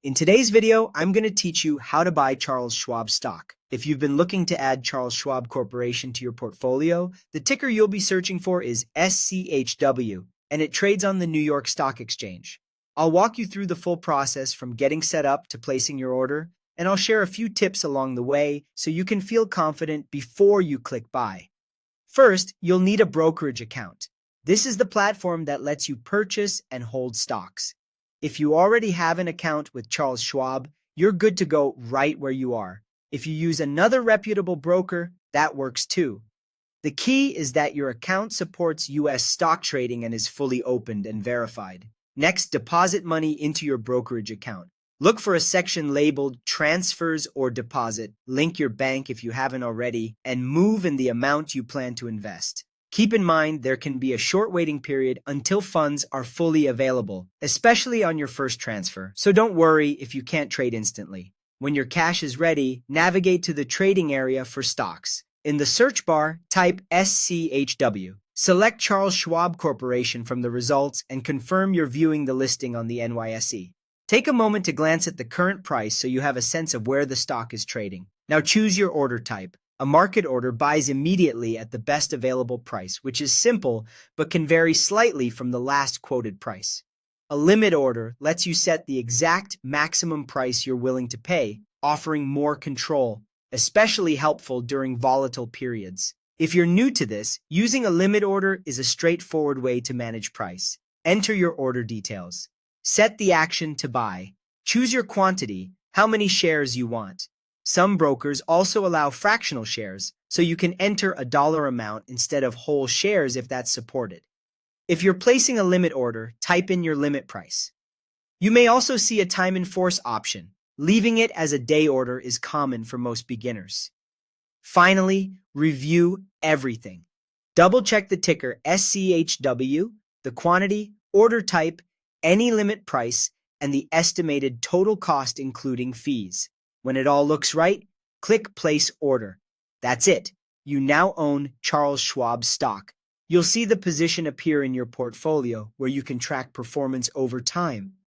In today's video, I'm going to teach you how to buy Charles Schwab stock. If you've been looking to add Charles Schwab Corporation to your portfolio, the ticker you'll be searching for is SCHW, and it trades on the New York Stock Exchange. I'll walk you through the full process from getting set up to placing your order, and I'll share a few tips along the way so you can feel confident before you click buy. First, you'll need a brokerage account. This is the platform that lets you purchase and hold stocks. If you already have an account with Charles Schwab, you're good to go right where you are. If you use another reputable broker, that works too. The key is that your account supports U.S. stock trading and is fully opened and verified. Next, deposit money into your brokerage account. Look for a section labeled Transfers or Deposit, link your bank if you haven't already, and move in the amount you plan to invest. Keep in mind there can be a short waiting period until funds are fully available, especially on your first transfer, so don't worry if you can't trade instantly. When your cash is ready, navigate to the trading area for stocks. In the search bar, type SCHW. Select Charles Schwab Corporation from the results and confirm you're viewing the listing on the NYSE. Take a moment to glance at the current price so you have a sense of where the stock is trading. Now choose your order type. A market order buys immediately at the best available price, which is simple but can vary slightly from the last quoted price. A limit order lets you set the exact maximum price you're willing to pay, offering more control, especially helpful during volatile periods. If you're new to this, using a limit order is a straightforward way to manage price. Enter your order details. Set the action to buy. Choose your quantity, how many shares you want. Some brokers also allow fractional shares, so you can enter a dollar amount instead of whole shares if that's supported. If you're placing a limit order, type in your limit price. You may also see a time in force option. Leaving it as a day order is common for most beginners. Finally, review everything. Double-check the ticker SCHW, the quantity, order type, any limit price, and the estimated total cost including fees. When it all looks right, click Place Order. That's it. You now own Charles Schwab stock. You'll see the position appear in your portfolio where you can track performance over time.